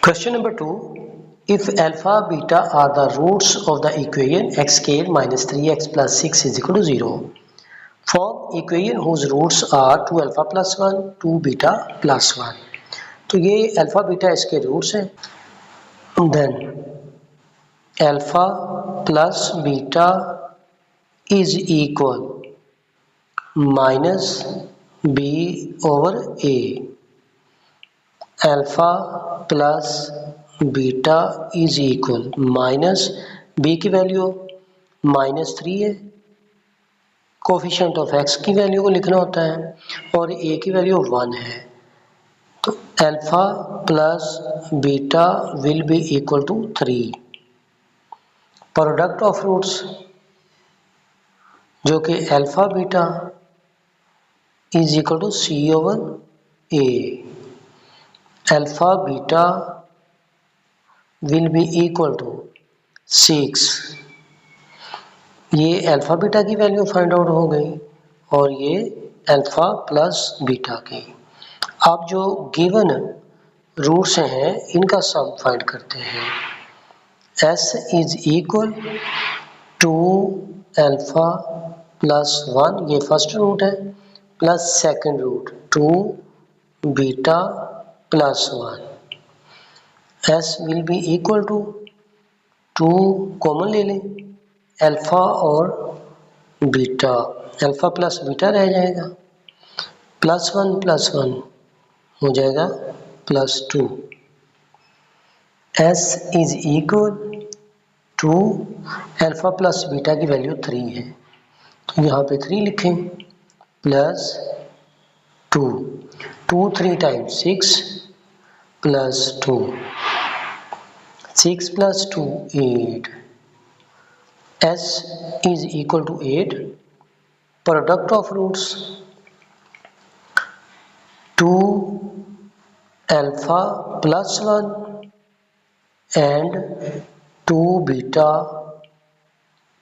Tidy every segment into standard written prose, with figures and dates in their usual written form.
Question number 2. If alpha, beta are the roots of the equation x squared minus 3x plus 6 is equal to 0, form equation whose roots are 2 alpha plus 1, 2 beta plus 1. तो ये alpha beta इसके roots हैं. Then alpha plus beta is equal minus B over A. Alpha plus beta is equal minus B की value -3 है, coefficient of X की value को लिखना होता है, और ए की वैल्यू 1 है. तो alpha plus beta will be equal to 3. Product of roots जो कि alpha beta is equal to C over A. Alpha beta will be equal to 6. ये अल्फा बीटा की वैल्यू फाइंड आउट हो गई और ये अल्फा प्लस बीटा की. अब जो गिवन रूट्स हैं इनका सम फाइंड करते हैं. s is equal to alpha plus 1, ये फर्स्ट रूट है, plus second root 2 beta plus 1. s will be equal to 2 common ले लें, अल्फा और बीटा, अल्फा प्लस बीटा रह जाएगा, प्लस 1 हो जाएगा plus 2. s is equal to alpha plus beta की वैल्यू 3 है, तो यहाँ पे 3 लिखें, plus 2, 3 times 6 plus 2, 6 plus 2 8. s is equal to 8. Product of roots 2 alpha plus 1 and 2 beta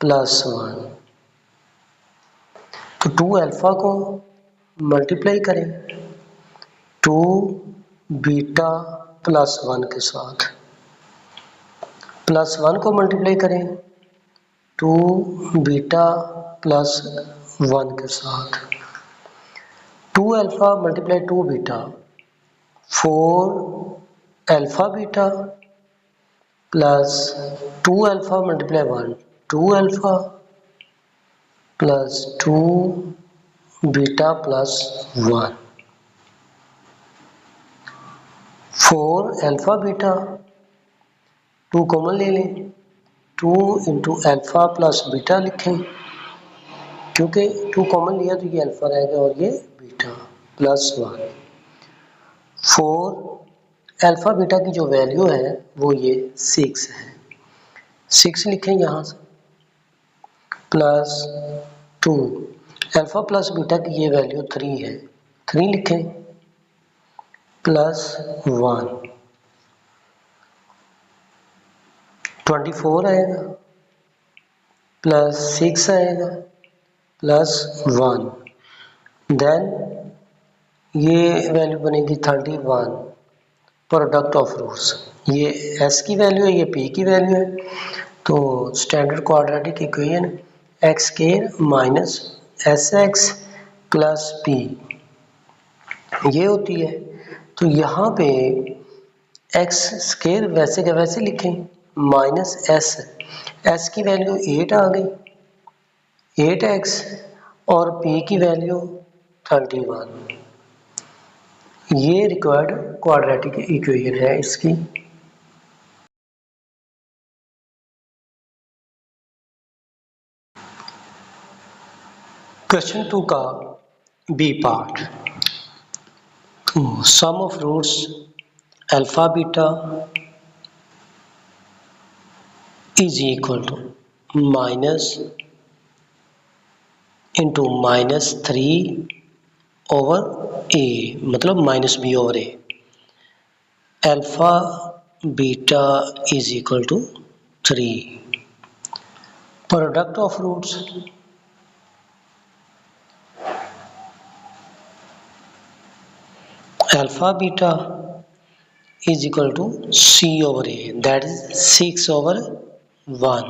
plus 1. तो 2 अल्फा को मल्टीप्लाई करें 2 बीटा प्लस 1 के साथ, प्लस 1 को मल्टीप्लाई करें 2 बीटा प्लस 1 के साथ. 2 alpha multiply 2 beta 4 alpha beta plus 2 alpha multiply 1 2 alpha plus 2 beta plus 1. 4 alpha beta 2 common ले लें, 2 इंटू अल्फा प्लस बीटा लिखें, क्योंकि 2 कॉमन लिया तो ये अल्फा रहेगा और ये बीटा, प्लस 1. 4 अल्फा बीटा की जो वैल्यू है वो ये 6 है, 6 लिखें यहाँ से, प्लस 2 अल्फा प्लस बीटा की ये वैल्यू 3 है, 3 लिखें, प्लस 1. 24 आएगा, प्लस 6 आएगा, प्लस 1. देन ये वैल्यू बनेगी 31. प्रोडक्ट ऑफ रूट्स, ये s की वैल्यू है, ये p की वैल्यू है, तो standard quadratic equation x square minus S x plus P ये होती है. तो यहाँ पे एक्स स्क्वायर वैसे के वैसे लिखें, माइनस एस की वैल्यू 8 आ गई, 8x, और p की वैल्यू 31. ये रिक्वायर्ड क्वाड्रेटिक इक्वेशन है इसकी. क्वेश्चन 2 का B part. Sum of roots alpha beta is equal to minus into -3 over A, मतलब -b over A. Alpha beta is equal to 3. Product of roots alpha beta is equal to C over A, that is 6/1.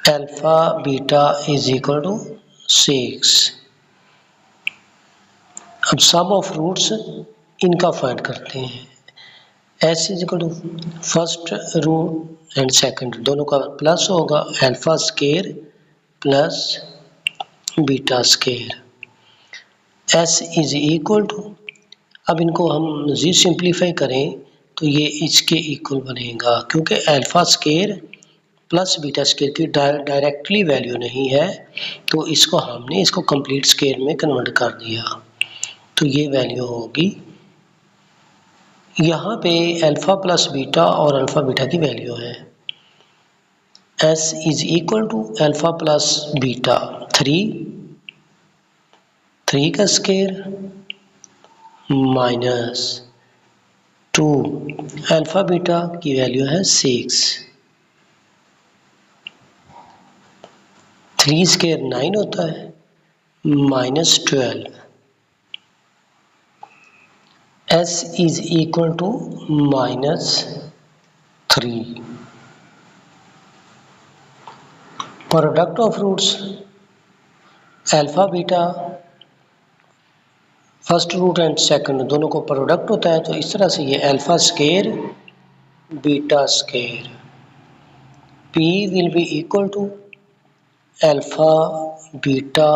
Alpha beta is equal to 6. अब sum of roots इनका find करते हैं। S is equal to first root and second दोनों का plus होगा, alpha square plus beta square. S is equal to, अब इनको हम जी सिंप्लीफाई करें तो ये इसके इक्वल बनेगा, क्योंकि alpha square plus beta square की डायरेक्टली वैल्यू नहीं है, तो इसको हमने इसको कंप्लीट स्केयर में कन्वर्ट कर दिया, तो ये वैल्यू होगी। यहाँ पे अल्फा प्लस बीटा और अल्फा बीटा की वैल्यू है। S is equal to alpha plus beta 3 का स्केयर माइनस 2, अल्फा बीटा की वैल्यू है 6, 3 स्केयर 9 होता है, minus 12। S is equal to -3। Product of roots alpha beta first root and second दोनों को प्रोडक्ट होता है, तो इस तरह से ये alpha square beta square P will be equal to alpha beta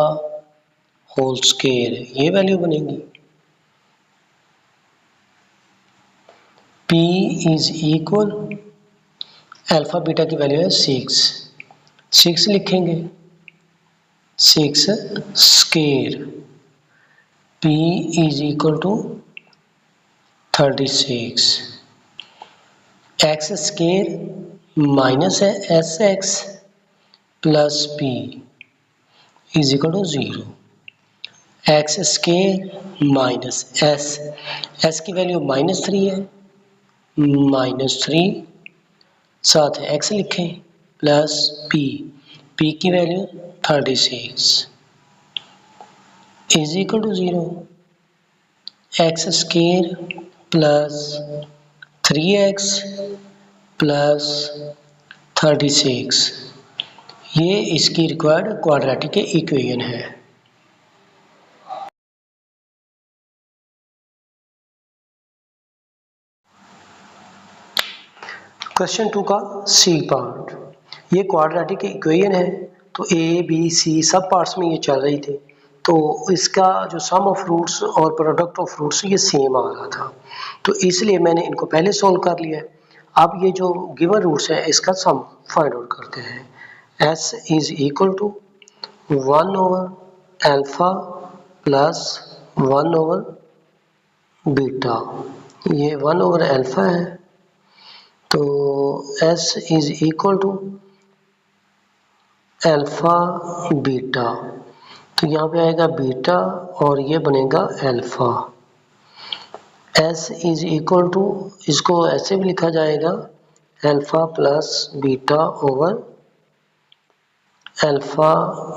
whole square, ये वैल्यू बनेगी। P is equal, alpha beta की वैल्यू है 6 लिखेंगे, 6 square P is equal to 36, x square minus है s x plus P is equal to 0, x square minus s की value -3 है, -3 साथ x लिखें प्लस P की value 36 is equal to 0, x square plus 3x plus 36, ये इसकी required quadratic equation है। Question 2 का सी पार्ट, ये क्वाड्रेटिक इक्वेशन है, तो ए बी सी सब पार्ट्स में ये चल रही थी, तो इसका जो सम ऑफ रूट्स और प्रोडक्ट ऑफ रूट्स ये सेम आ रहा था, तो इसलिए मैंने इनको पहले सॉल्व कर लिया। अब ये जो गिवन रूट्स है इसका सम फाइंड आउट करते हैं। S is equal to 1 over alpha plus 1 over beta, ये 1 ओवर अल्फा है, तो S is equal to alpha beta, तो यहाँ पे आएगा बीटा और ये बनेगा alpha. S is equal to, इसको ऐसे भी लिखा जाएगा alpha plus beta over alpha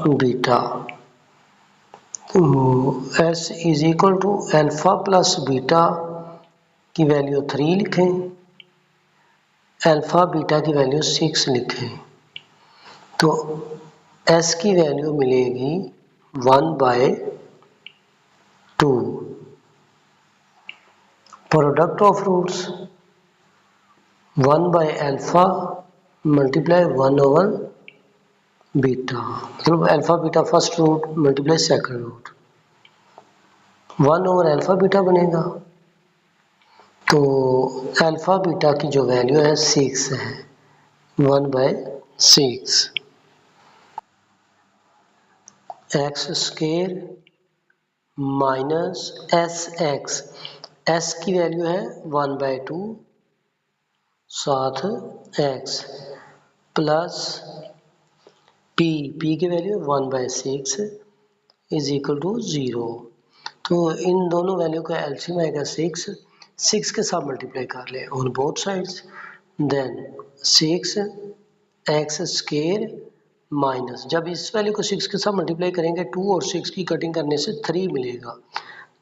beta, S is equal to alpha plus beta की वैल्यू 3 लिखें, अल्फा बीटा की वैल्यू 6 लिखें, तो S की वैल्यू मिलेगी 1/2। प्रोडक्ट ऑफ रूट्स 1/अल्फा मल्टीप्लाई 1 ओवर बीटा, मतलब alpha beta first root multiply second root, 1 over alpha beta बनेगा, तो अल्फा बीटा की जो वैल्यू है 6 है, 1/6। एक्स स्केयर माइनस एस की वैल्यू है 1/2 साथ x प्लस p की वैल्यू 1/6 इज इक्वल टू 0, तो इन दोनों वैल्यू का एलसीएम आएगा 6 के साथ मल्टीप्लाई कर ले on both sides, then 6 X square minus, जब इस वैल्यू को 6 के साथ मल्टीप्लाई करेंगे 2 और 6 की कटिंग करने से 3 मिलेगा,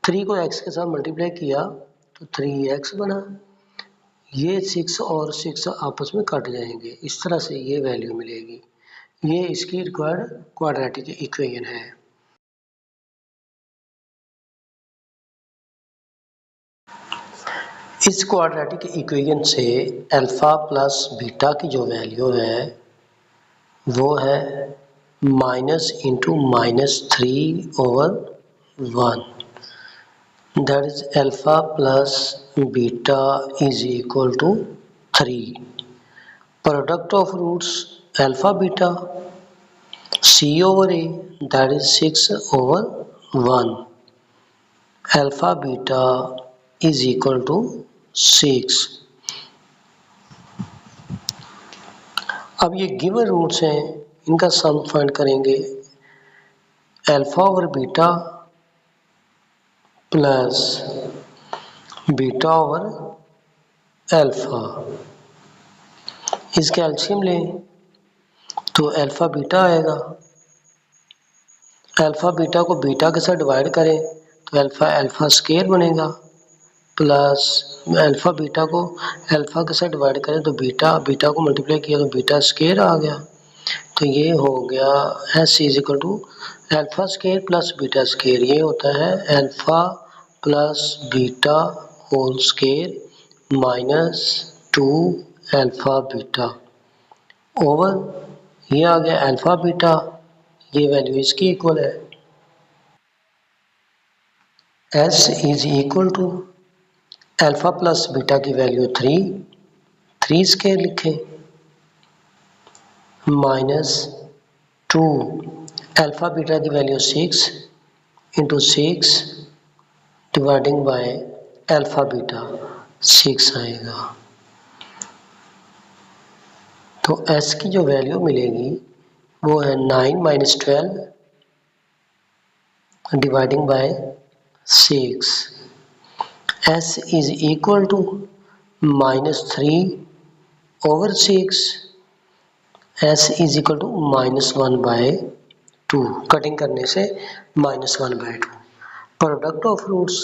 3 को x के साथ मल्टीप्लाई किया तो 3x बना। ये 6 और 6 आपस में कट जाएंगे, इस तरह से ये वैल्यू मिलेगी। ये इसकी रिक्वायर्ड क्वाड्रेटिक इक्वेशन है। इस क्वाड्रेटिक इक्वेशन से अल्फा प्लस बीटा की जो वैल्यू है वो है minus into -3/1। That is alpha plus beta is equal to 3। Product of roots alpha beta C/A, that is 6/1. Alpha beta is equal to 6. अब ये गिवन रूट्स हैं, इनका सम फाइंड करेंगे। Alpha over beta plus beta over alpha, इसका LCM लें तो alpha beta आएगा। Alpha beta को बीटा के साथ डिवाइड करें तो अल्फा अल्फा स्क्वायर बनेगा, प्लस अल्फा बीटा को अल्फा के साथ डिवाइड करें तो बीटा बीटा को मल्टीप्लाई किया तो बीटा स्क्वायर आ गया। तो ये हो गया S is equal to alpha square plus beta square. ये होता है alpha plus beta whole square -2 alpha beta over ये आ गया अल्फा बीटा, ये वैल्यू इसकी इक्वल है। S is equal to alpha plus beta की वैल्यू 3 स्क्वायर लिखें -2 अल्फा बीटा की value 6 into 6 dividing by alpha beta 6 आएगा। तो S की जो वैल्यू मिलेगी वो है 9 - 12 dividing by 6। S is equal to -3/6। S is equal to -1/2। Cutting करने से -1/2। Product of roots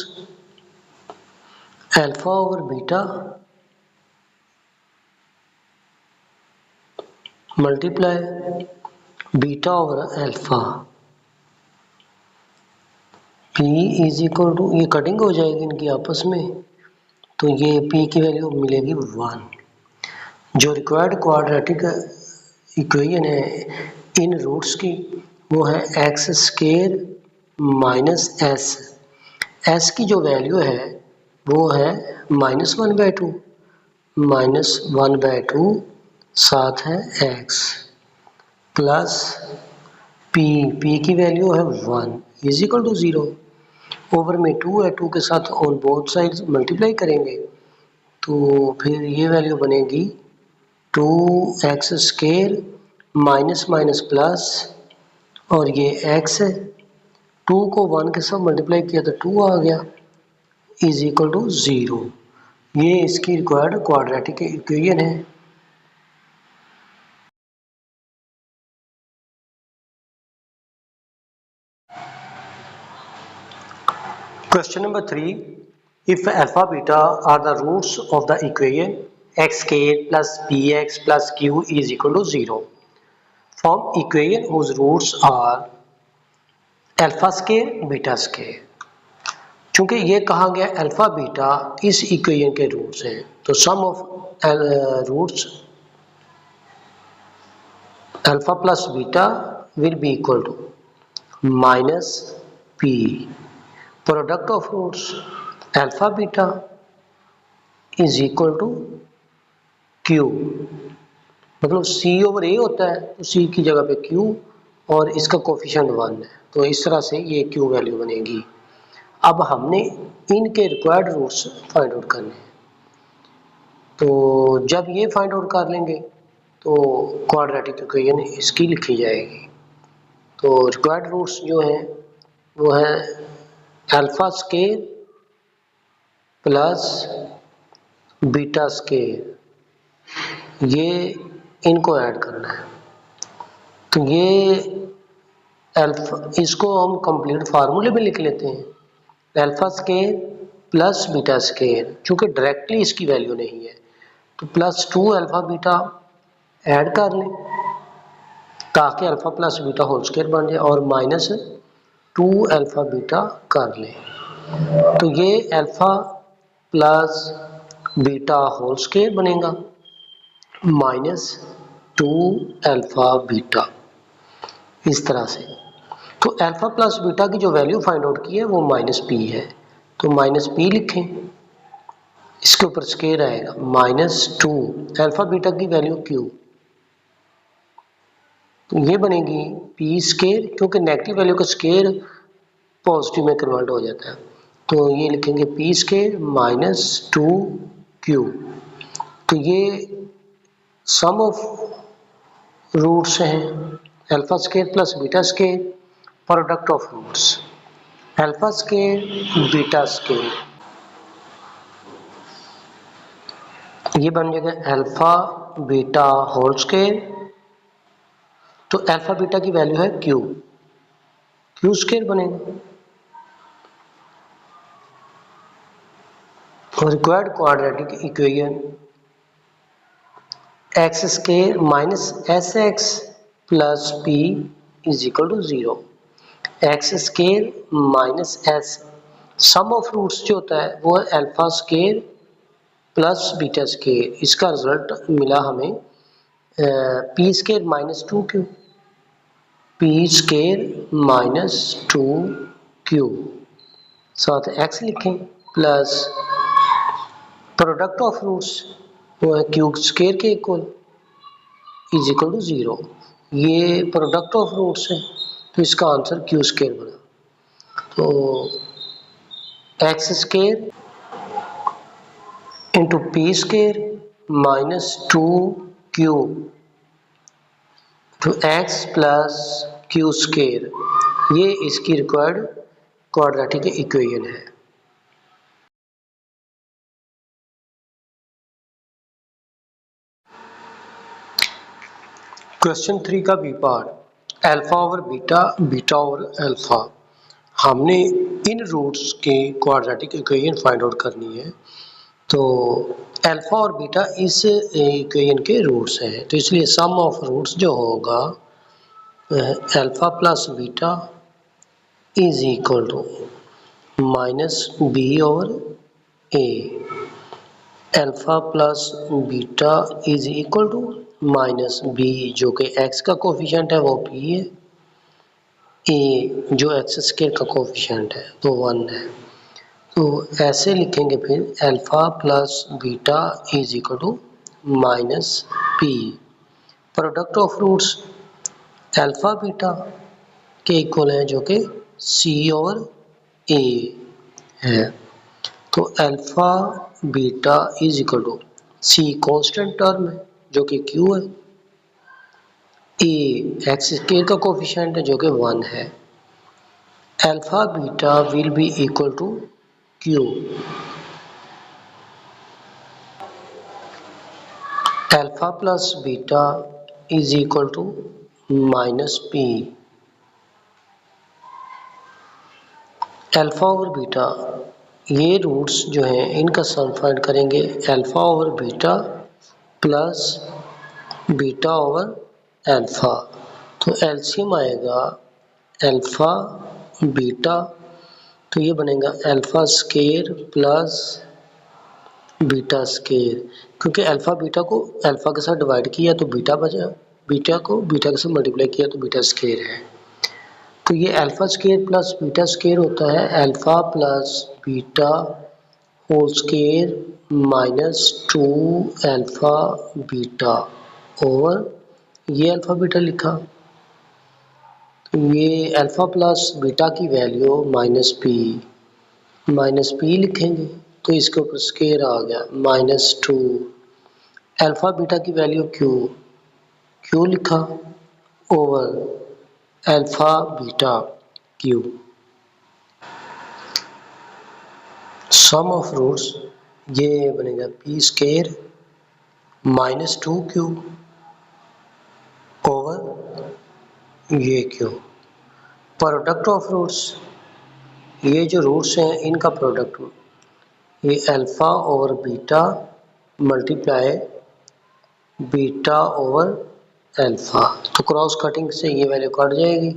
alpha over beta multiply beta over alpha, P is equal to, ये कटिंग हो जाएगी इनकी आपस में, तो ये P की वैल्यू मिलेगी 1। जो रिक्वायर्ड क्वाड्रेटिक इक्वेशन है इन रूट्स की वो है x square minus s। s की जो वैल्यू है वो है -1/2, -1/2 साथ है x प्लस p की वैल्यू है 1 इज इक्वल टू 0। ओवर में 2 है, 2 के साथ ऑन बोथ साइड्स मल्टीप्लाई करेंगे तो फिर ये वैल्यू बनेगी 2x square minus minus plus और ये x है, 2 को 1 के साथ मल्टीप्लाई किया तो 2 आ गया इज इक्वल टू 0। ये इसकी रिक्वायर्ड क्वाड्रेटिक इक्वेशन है। Question number 3. If alpha beta are the roots of the equation x square plus bx plus q is equal to 0, form equation whose roots are alpha square beta square। चूंकि ये कहा गया alpha beta इस equation के roots हैं तो sum of roots alpha plus beta will be equal to -p। Product of roots alpha beta is equal to q। मतलब C/A होता है तो C की जगह पे Q और इसका कोफिशिएंट 1 है, तो इस तरह से ये Q वैल्यू बनेगी। अब हमने इनके रिक्वायर्ड रूट्स फाइंड आउट करने हैं, तो जब ये फाइंड आउट कर लेंगे तो क्वाड्रेटिक इक्वेशन इसकी लिखी जाएगी। तो रिक्वायर्ड रूट्स जो हैं वो है alpha square plus beta square, ये इनको ऐड करना है। तो ये अल्फा, इसको हम कंप्लीट फार्मूले में लिख लेते हैं। Alpha square plus beta square, चूँकि डायरेक्टली इसकी वैल्यू नहीं है तो प्लस 2 अल्फ़ा बीटा ऐड कर लें ताकि alpha plus beta whole square बन जाए, और माइनस 2 अल्फ़ा बीटा कर लें। तो ये alpha plus beta whole square बनेगा माइनस 2 अल्फ़ा बीटा, इस तरह से। तो अल्फ़ा प्लस बीटा की जो वैल्यू फाइंड आउट की है वो माइनस पी है, तो माइनस पी लिखें, इसके ऊपर स्केयर आएगा माइनस 2 अल्फ़ा बीटा की वैल्यू क्यू, तो ये बनेगी पी स्केयर, क्योंकि नेगेटिव वैल्यू का स्केयर पॉजिटिव में कन्वर्ट हो जाता है, तो ये लिखेंगे पी स्केयर माइनस 2 क्यू। तो ये सम ऑफ रूट्स हैं, alpha square plus beta square, product of roots, alpha square beta square, ये बन जाएगा अल्फा बीटा होल स्केयर। तो अल्फा बीटा की वैल्यू है क्यू, क्यू स्केयर बनेगा। Required quadratic equation X square minus S x plus P is equal to 0। X square minus S, sum of roots जो होता है वो है alpha square plus beta square, इसका result मिला हमें P square minus 2 Q, P square minus 2 Q, साथ x लिखें प्लस प्रोडक्ट ऑफ रूट्स वो है क्यू स्केयर के इक्वल इज इक्वल टू 0। ये प्रोडक्ट ऑफ रूट्स है तो इसका आंसर क्यू स्केयर बना। तो X square into P square minus 2 Q to X plus Q square, ये इसकी रिक्वायर्ड क्वाड्रेटिक इक्वेशन है। क्वेश्चन 3 का B part, alpha over beta, beta over alpha. हमने इन रूट्स के क्वाड्रेटिक इक्वेशन फाइंड आउट करनी है, तो अल्फा और बीटा इस इक्वेशन के रूट्स हैं, तो इसलिए सम ऑफ रूट्स जो होगा alpha plus beta is equal to minus B over A, alpha plus beta is equal to minus B, जो कि एक्स का कोफिशिएंट है वो पी है, ए जो एक्स स्केयर का कोफिशिएंट है तो 1 है। तो ऐसे लिखेंगे फिर alpha plus beta is equal to minus P, product of roots alpha beta के इक्वल है जो कि सी और ए है, तो alpha beta is equal to C constant term है जो कि क्यू है, ए एक्स स्केयर का कोफिशिएंट है जो कि 1 है, alpha beta will be equal to Q, alpha plus beta is equal to minus P, alpha over beta, ये रूट्स जो हैं इनका सम फाइंड करेंगे alpha over beta plus beta over alpha, तो एलसीएम आएगा अल्फा बीटा, तो ये बनेगा alpha square plus beta square, क्योंकि अल्फा बीटा को अल्फा के साथ डिवाइड किया तो बीटा बचा, बीटा को बीटा के साथ मल्टीप्लाई किया तो बीटा स्केयर है, तो ये alpha square plus beta square होता है alpha plus beta whole square minus 2 alpha beta over ये अल्फा बीटा लिखा, तो ये अल्फा प्लस बीटा की वैल्यू माइनस पी लिखेंगे, तो इसके ऊपर स्केयर आ गया माइनस 2, अल्फा बीटा की वैल्यू क्यू लिखा over alpha beta Q, sum of roots ये बनेगा P square minus 2 Q over ये क्यू, प्रोडक्ट ऑफ रूट्स, ये जो रूट्स हैं इनका प्रोडक्ट ये alpha over beta multiply beta over alpha, तो क्रॉस कटिंग से ये वैल्यू कट जाएगी,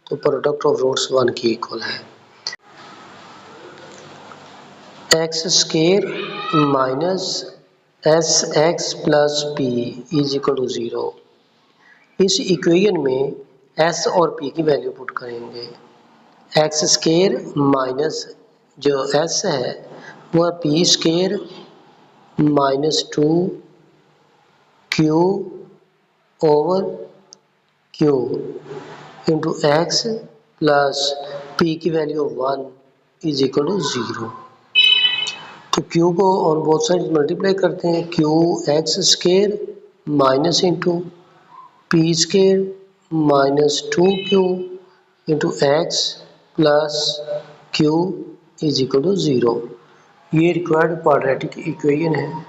तो प्रोडक्ट ऑफ रूट्स 1 की इक्वल है। X square minus S x plus P is equal to 0। इस इक्वेशन में एस और पी की वैल्यू पुट करेंगे। एक्स स्केयर माइनस जो एस है वह P square minus 2 Q over Q into X plus P की वैल्यू 1 इज इक्वल टू 0। तो क्यू को ऑन बोथ साइड मल्टीप्लाई करते हैं, Q X square minus into P square minus 2q into X plus Q is equal to 0। ये required quadratic equation है।